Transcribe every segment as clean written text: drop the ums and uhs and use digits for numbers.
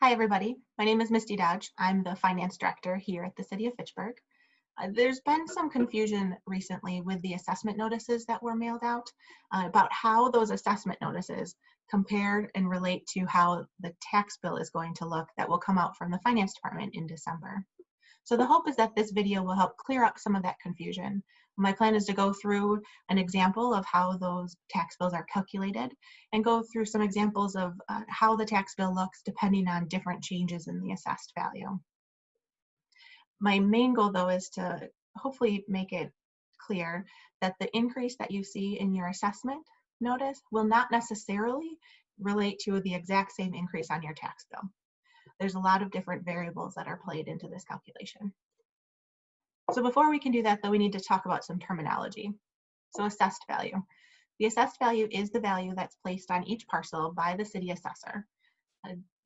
Hi, everybody. My name is Misty. I'm the finance director here at the City of Fitchburg. There's been some confusion recently with the assessment notices that were mailed out about how those assessment notices compare and relate to how the tax bill is going to look that will come out from the finance department in December. So the hope is that this video will help clear up some of that confusion. My plan is to go through an example of how those tax bills are calculated and go through some examples of how the tax bill looks depending on different changes in the assessed value. My main goal, though, is to hopefully make it clear that the increase that you see in your assessment notice will not necessarily relate to the exact same increase on your tax bill. There's a lot of different variables that are played into this calculation. So before we can do that, though, we need to talk about some terminology. So assessed value. The assessed value is the value that's placed on each parcel by the city assessor.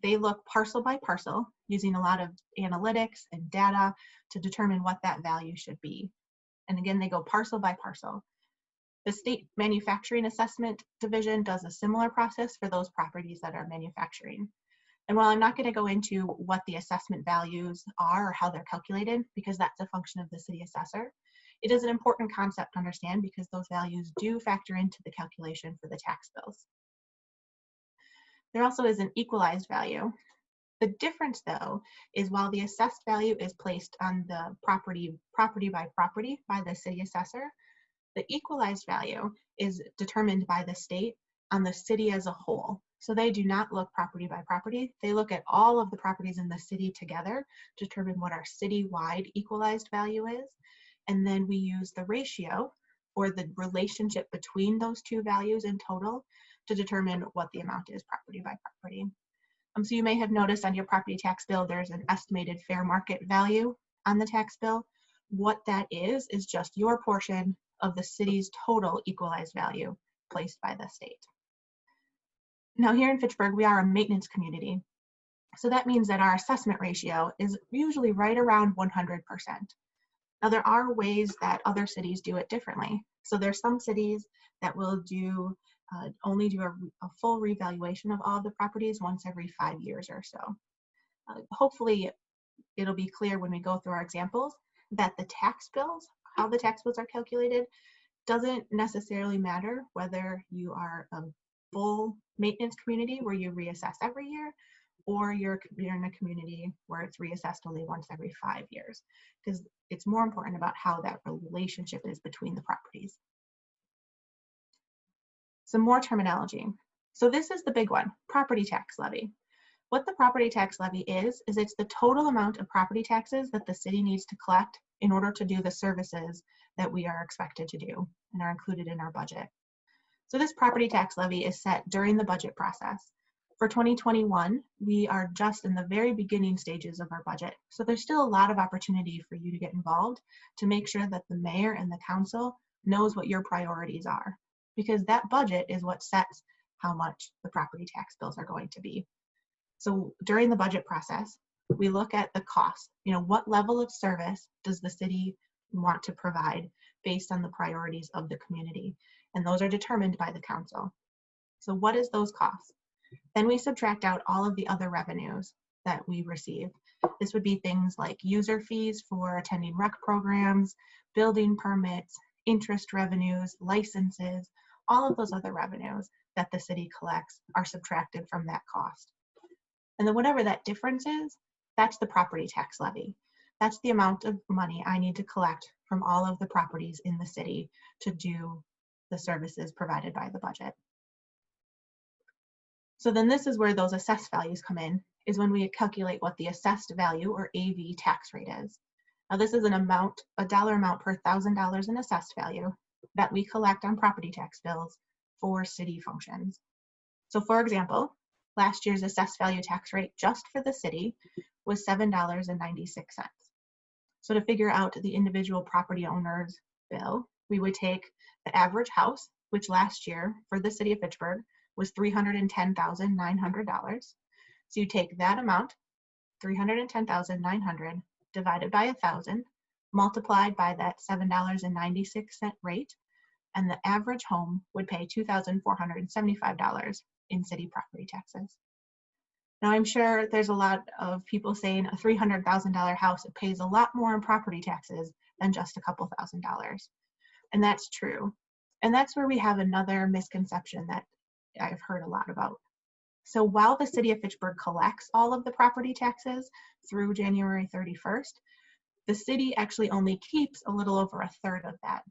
They look parcel by parcel using a lot of analytics and data to determine what that value should be. And again, they go parcel by parcel. The State Manufacturing Assessment Division does a similar process for those properties that are manufacturing. And while I'm not going to go into what the assessment values are or how they're calculated, because that's a function of the city assessor, it is an important concept to understand because those values do factor into the calculation for the tax bills. There also is an equalized value. The difference, though, is while the assessed value is placed on the property by property by the city assessor, the equalized value is determined by the state on the city as a whole. So they do not look property by property. They look at all of the properties in the city together to determine what our citywide equalized value is. And then we use the ratio or the relationship between those two values in total to determine what the amount is property by property. So you may have noticed on your property tax bill, there's an estimated fair market value on the tax bill. What that is just your portion of the city's total equalized value placed by the state. Now here in Fitchburg, we are a maintenance community. So that means that our assessment ratio is usually right around 100%. Now there are ways that other cities do it differently. So there's some cities that will only do a full revaluation of all of the properties once every 5 years or so. Hopefully it'll be clear when we go through our examples that the tax bills, how the tax bills are calculated, doesn't necessarily matter whether you are a full maintenance community where you reassess every year or you're in a community where it's reassessed only once every 5 years, because it's more important about how that relationship is between the properties. Some more terminology. So this is the big one, property tax levy. What the property tax levy is it's the total amount of property taxes that the city needs to collect in order to do the services that we are expected to do and are included in our budget. So this property tax levy is set during the budget process. For 2021, we are just in the very beginning stages of our budget. So there's still a lot of opportunity for you to get involved to make sure that the mayor and the council knows what your priorities are, because that budget is what sets how much the property tax bills are going to be. So during the budget process, we look at the cost. What level of service does the city want to provide based on the priorities of the community? And those are determined by the council. So what is those costs? Then we subtract out all of the other revenues that we receive. This would be things like user fees for attending rec programs, building permits, interest revenues, licenses, all of those other revenues that the city collects are subtracted from that cost. And then whatever that difference is, that's the property tax levy. That's the amount of money I need to collect from all of the properties in the city to do the services provided by the budget. So then this is where those assessed values come in, is when we calculate what the assessed value or AV tax rate is. Now this is a dollar amount per $1,000 in assessed value that we collect on property tax bills for city functions. So for example, last year's assessed value tax rate just for the city was $7.96. So to figure out the individual property owner's bill, we would take the average house, which last year for the city of Fitchburg was $310,900. So you take that amount, $310,900, divided by 1,000, multiplied by that $7.96 rate, and the average home would pay $2,475 in city property taxes. Now, I'm sure there's a lot of people saying a $300,000 house, it pays a lot more in property taxes than just a couple $1,000s. And that's true. And that's where we have another misconception that I've heard a lot about. So while the City of Fitchburg collects all of the property taxes through January 31st, the city actually only keeps a little over a third of that.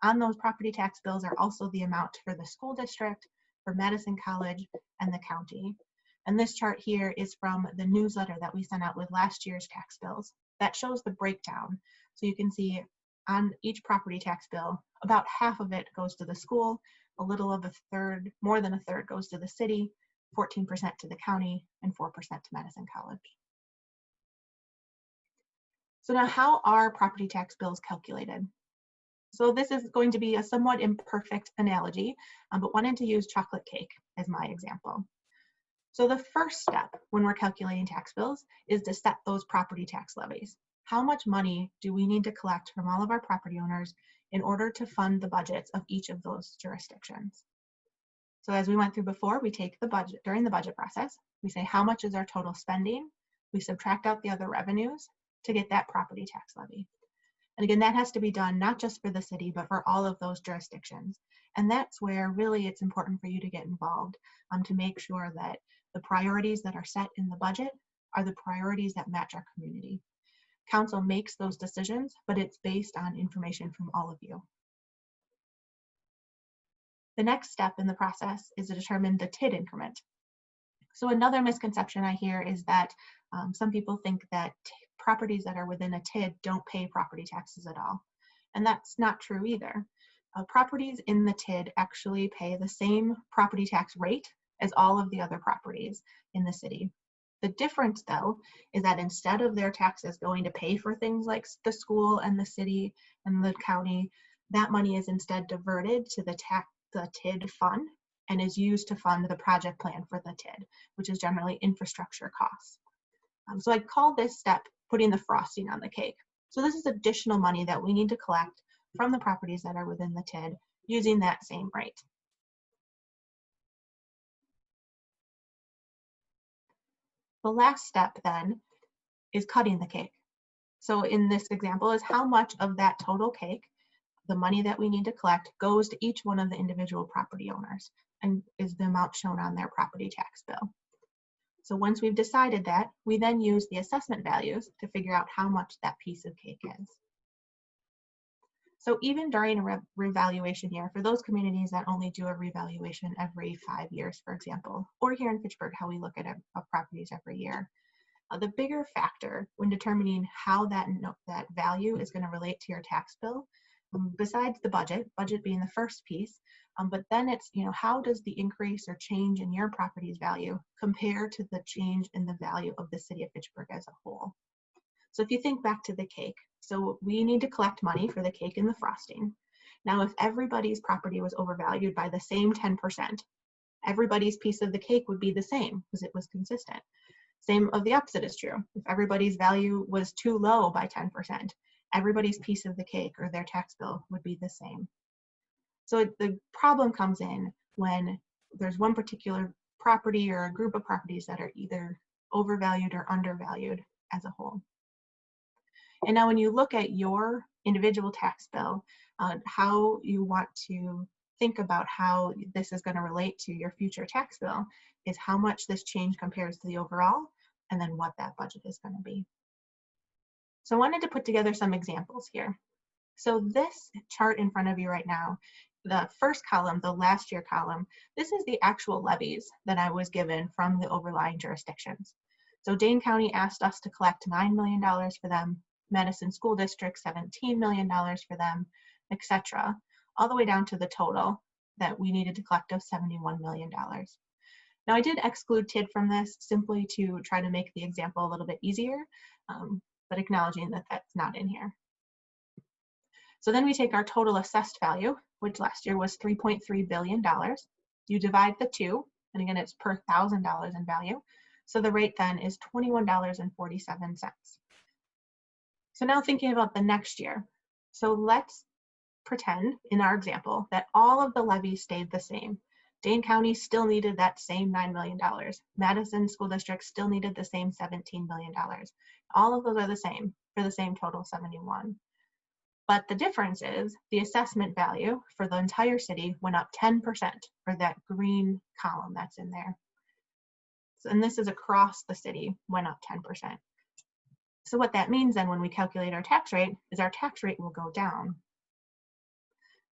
On those property tax bills are also the amount for the school district, for Madison College, and the county. And this chart here is from the newsletter that we sent out with last year's tax bills. That shows the breakdown. So you can see on each property tax bill, about half of it goes to the school, a little of a third, more than a third goes to the city, 14% to the county, and 4% to Madison College. So now, how are property tax bills calculated? So this is going to be a somewhat imperfect analogy, but wanted to use chocolate cake as my example. So the first step when we're calculating tax bills is to set those property tax levies. How much money do we need to collect from all of our property owners in order to fund the budgets of each of those jurisdictions? So as we went through before, we take the budget during the budget process. We say how much is our total spending. We subtract out the other revenues to get that property tax levy. And again, that has to be done not just for the city, but for all of those jurisdictions. And that's where really it's important for you to get involved to make sure that the priorities that are set in the budget are the priorities that match our community. Council makes those decisions, but it's based on information from all of you. The next step in the process is to determine the TID increment. So another misconception I hear is that some people think that properties that are within a TID don't pay property taxes at all. And that's not true either. Properties in the TID actually pay the same property tax rate as all of the other properties in the city. The difference, though, is that instead of their taxes going to pay for things like the school and the city and the county, that money is instead diverted to the TID fund and is used to fund the project plan for the TID, which is generally infrastructure costs. So I call this step putting the frosting on the cake. So this is additional money that we need to collect from the properties that are within the TID using that same rate. The last step then is cutting the cake. So in this example is how much of that total cake, the money that we need to collect, goes to each one of the individual property owners and is the amount shown on their property tax bill. So once we've decided that, we then use the assessment values to figure out how much that piece of cake is. So even during a revaluation year, for those communities that only do a revaluation every 5 years, for example, or here in Fitchburg, how we look at properties every year, the bigger factor when determining how that value is going to relate to your tax bill, besides the budget being the first piece, but then it's, how does the increase or change in your property's value compare to the change in the value of the City of Fitchburg as a whole? So if you think back to the cake, so we need to collect money for the cake and the frosting. Now, if everybody's property was overvalued by the same 10%, everybody's piece of the cake would be the same because it was consistent. Same of the opposite is true. If everybody's value was too low by 10%, everybody's piece of the cake or their tax bill would be the same. So the problem comes in when there's one particular property or a group of properties that are either overvalued or undervalued as a whole. And now when you look at your individual tax bill, how you want to think about how this is going to relate to your future tax bill is how much this change compares to the overall, and then what that budget is going to be. So I wanted to put together some examples here. So this chart in front of you right now, the first column, the last year column, this is the actual levies that I was given from the overlying jurisdictions. So Dane County asked us to collect $9 million for them, Madison School District, $17 million for them, etc., all the way down to the total that we needed to collect of $71 million. Now I did exclude TID from this simply to try to make the example a little bit easier, but acknowledging that that's not in here. So then we take our total assessed value, which last year was $3.3 billion. You divide the two, and again, it's per $1,000 in value. So the rate then is $21.47. So now thinking about the next year. So let's pretend in our example that all of the levies stayed the same. Dane County still needed that same $9 million. Madison School District still needed the same $17 million. All of those are the same for the same total 71. But the difference is the assessment value for the entire city went up 10% for that green column that's in there. And this is across the city, went up 10%. So what that means then when we calculate our tax rate is our tax rate will go down.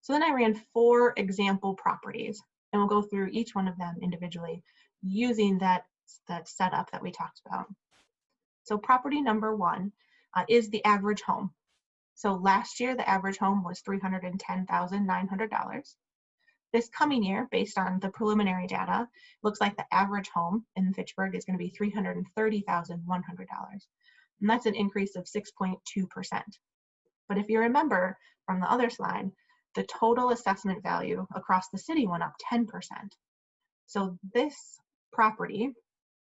So then I ran 4 example properties, and we'll go through each one of them individually using that setup that we talked about. So property number 1 is the average home. So last year, the average home was $310,900. This coming year, based on the preliminary data, looks like the average home in Fitchburg is going to be $330,100. And that's an increase of 6.2%. But if you remember from the other slide, the total assessment value across the city went up 10%. So this property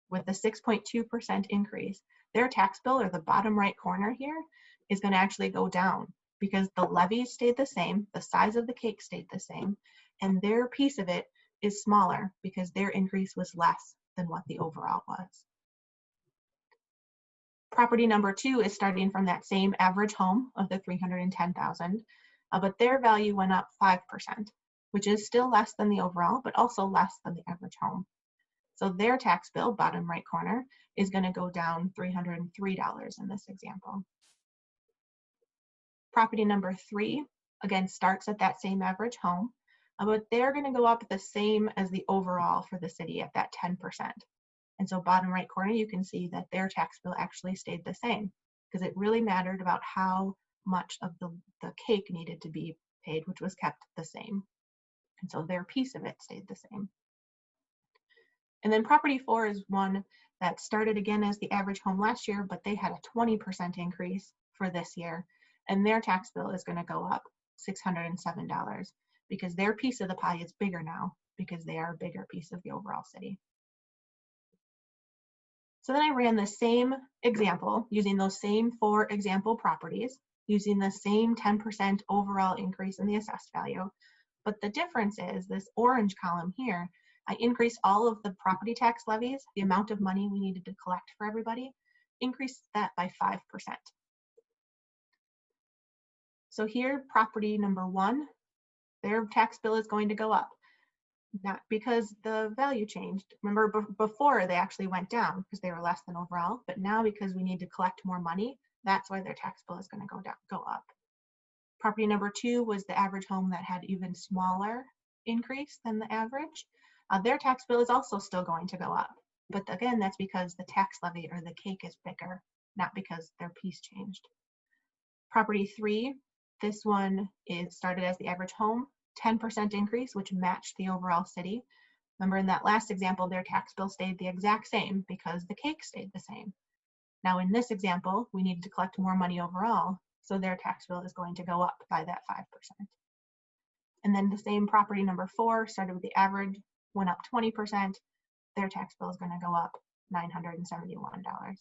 with the 6.2% increase, their tax bill, or the bottom right corner here, is going to actually go down because the levies stayed the same, the size of the cake stayed the same, and their piece of it is smaller because their increase was less than what the overall was. Property number 2 is starting from that same average home of the $310,000, but their value went up 5%, which is still less than the overall, but also less than the average home. So their tax bill, bottom right corner, is going to go down $303 in this example. Property number 3, again, starts at that same average home, but they're going to go up the same as the overall for the city at that 10%. And so bottom right corner, you can see that their tax bill actually stayed the same because it really mattered about how much of the cake needed to be paid, which was kept the same. And so their piece of it stayed the same. And then property 4 is one that started again as the average home last year, but they had a 20% increase for this year. And their tax bill is going to go up $607 because their piece of the pie is bigger now because they are a bigger piece of the overall city. So then I ran the same example using those same 4 example properties, using the same 10% overall increase in the assessed value. But the difference is this orange column here, I increased all of the property tax levies, the amount of money we needed to collect for everybody, increased that by 5%. So here, property number 1, their tax bill is going to go up. Not because the value changed. Remember, before they actually went down because they were less than overall, but now because we need to collect more money, that's why their tax bill is going to go up. Property number 2 was the average home that had even smaller increase than the average. Their tax bill is also still going to go up. But again, that's because the tax levy or the cake is bigger, not because their piece changed. Property 3, this one is started as the average home, 10% increase, which matched the overall city. Remember in that last example, their tax bill stayed the exact same because the cake stayed the same. Now in this example, we needed to collect more money overall, so their tax bill is going to go up by that 5%. And then the same property number 4 started with the average, went up 20%. Their tax bill is going to go up $971.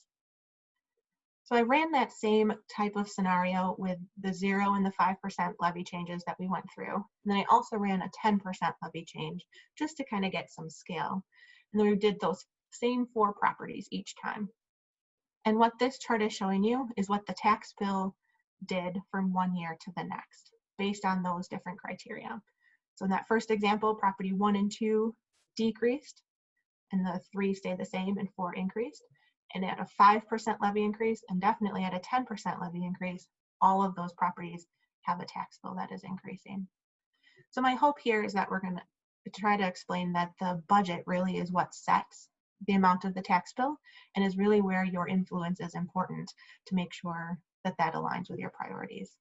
So I ran that same type of scenario with the 0 and the 5% levy changes that we went through. And then I also ran a 10% levy change just to kind of get some scale. And then we did those same 4 properties each time. And what this chart is showing you is what the tax bill did from one year to the next, based on those different criteria. So in that first example, property 1 and 2 decreased, and the 3 stayed the same and 4 increased. And at a 5% levy increase and definitely at a 10% levy increase, all of those properties have a tax bill that is increasing. So my hope here is that we're going to try to explain that the budget really is what sets the amount of the tax bill and is really where your influence is important to make sure that that aligns with your priorities.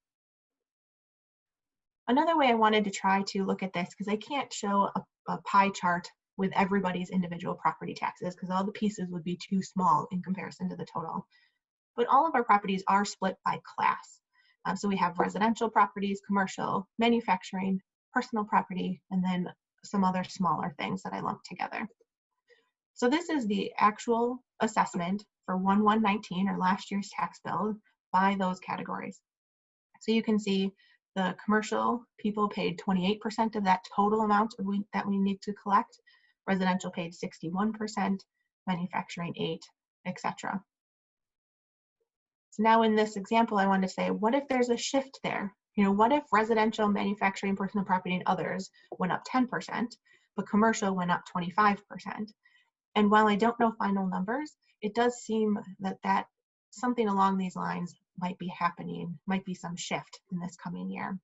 Another way I wanted to try to look at this, because I can't show a pie chart with everybody's individual property taxes because all the pieces would be too small in comparison to the total. But all of our properties are split by class. So we have residential properties, commercial, manufacturing, personal property, and then some other smaller things that I lumped together. So this is the actual assessment for 1/1/19 or last year's tax bill by those categories. So you can see The commercial people paid 28% of that total amount that we need to collect. Residential paid 61%, manufacturing 8%, etc. So now in this example, I want to say, what if there's a shift there? What if residential, manufacturing, personal property, and others went up 10%, but commercial went up 25%? And while I don't know final numbers, it does seem that something along these lines might be happening, might be some shift in this coming year.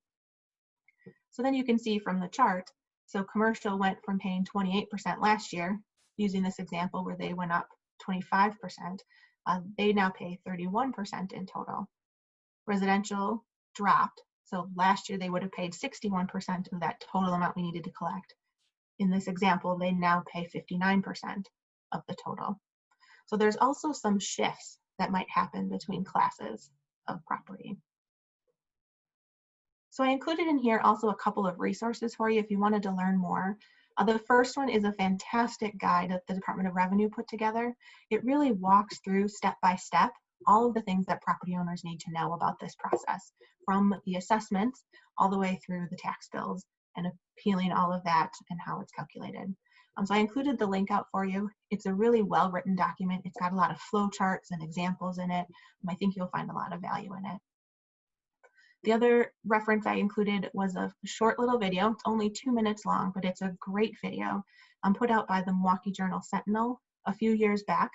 So then you can see from the chart, so commercial went from paying 28% last year, using this example where they went up 25%, they now pay 31% in total. Residential dropped, so last year they would have paid 61% of that total amount we needed to collect. In this example, they now pay 59% of the total. So there's also some shifts that might happen between classes of property. So I included in here also a couple of resources for you if you wanted to learn more. The first one is a fantastic guide that the Department of Revenue put together. It really walks through step by step all of the things that property owners need to know about this process, from the assessments all the way through the tax bills and appealing all of that and how it's calculated. So I included the link out for you. It's a really well-written document. It's got a lot of flow charts and examples in it. I think you'll find a lot of value in it. The other reference I included was a short little video. It's only 2 minutes long, but it's a great video put out by the Milwaukee Journal Sentinel a few years back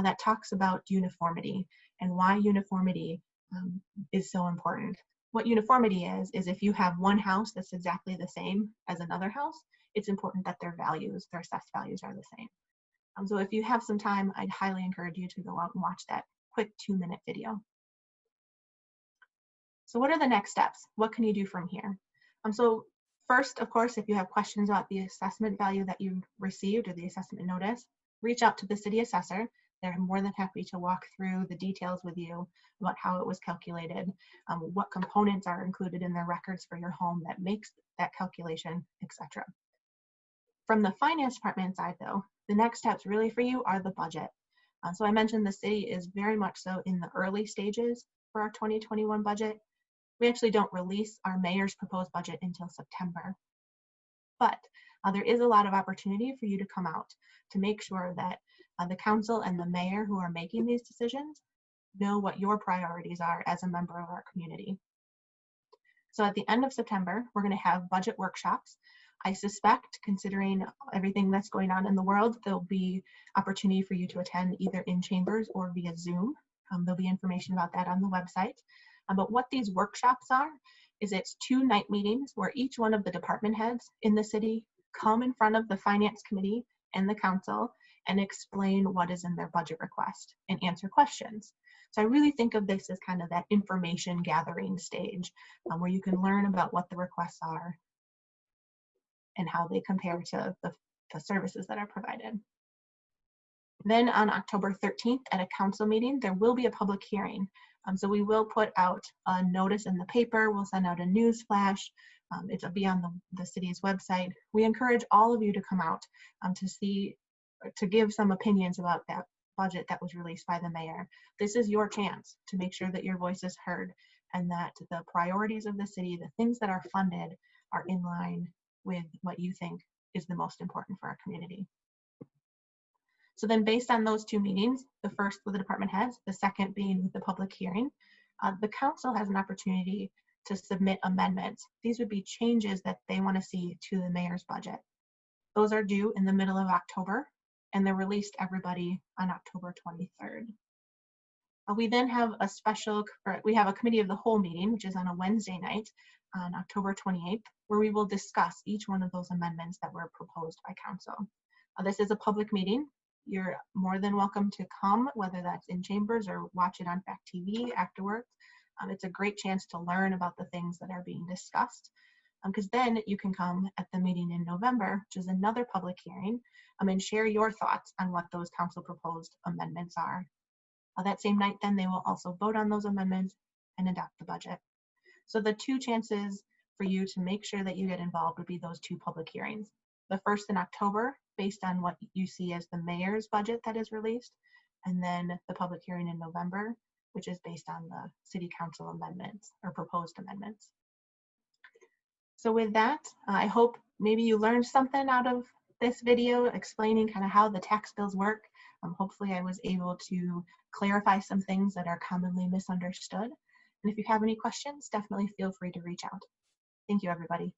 that talks about uniformity and why uniformity is so important. What uniformity is if you have one house that's exactly the same as another house, it's important that their values, their assessed values, are the same. So if you have some time, I'd highly encourage you to go out and watch that quick 2-minute video. So what are the next steps? What can you do from here? So first, of course, if you have questions about the assessment value that you received or the assessment notice, reach out to the city assessor. They're more than happy to walk through the details with you about how it was calculated, what components are included in their records for your home that makes that calculation, etc. From the finance department side, though, the next steps really for you are the budget. So I mentioned the city is very much so in the early stages for our 2021 budget. We actually don't release our mayor's proposed budget until September. But there is a lot of opportunity for you to come out to make sure that the council and the mayor who are making these decisions know what your priorities are as a member of our community. So at the end of September, we're going to have budget workshops. I suspect, considering everything that's going on in the world, there'll be opportunity for you to attend either in chambers or via Zoom. There'll be information about that on the website. But what these workshops are, is it's 2 night meetings where each one of the department heads in the city come in front of the finance committee and the council and explain what is in their budget request and answer questions. So I really think of this as kind of that information gathering stage where you can learn about what the requests are and how they compare to the services that are provided. Then on October 13th at a council meeting, there will be a public hearing. So we will put out a notice in the paper, we'll send out a news flash, it'll be on the city's website. We encourage all of you to come out to give some opinions about that budget that was released by the mayor. This is your chance to make sure that your voice is heard and that the priorities of the city, the things that are funded, are in line with what you think is the most important for our community. So then based on those 2 meetings, the first with the department heads, the second being with the public hearing, the council has an opportunity to submit amendments. These would be changes that they want to see to the mayor's budget. Those are due in the middle of October, and they're released to everybody on October 23rd. We then have we have a committee of the whole meeting, which is on a Wednesday night on October 28th, where we will discuss each one of those amendments that were proposed by council. This is a public meeting. You're more than welcome to come, whether that's in chambers or watch it on Fact TV afterwards. It's a great chance to learn about the things that are being discussed, because then you can come at the meeting in November, which is another public hearing, and share your thoughts on what those council proposed amendments are. That same night, then they will also vote on those amendments and adopt the budget. So the 2 chances for you to make sure that you get involved would be those 2 public hearings. The first in October, based on what you see as the mayor's budget that is released, and then the public hearing in November, which is based on the city council amendments or proposed amendments. So with that, I hope maybe you learned something out of this video explaining kind of how the tax bills work. Hopefully I was able to clarify some things that are commonly misunderstood. And if you have any questions, definitely feel free to reach out. Thank you, everybody.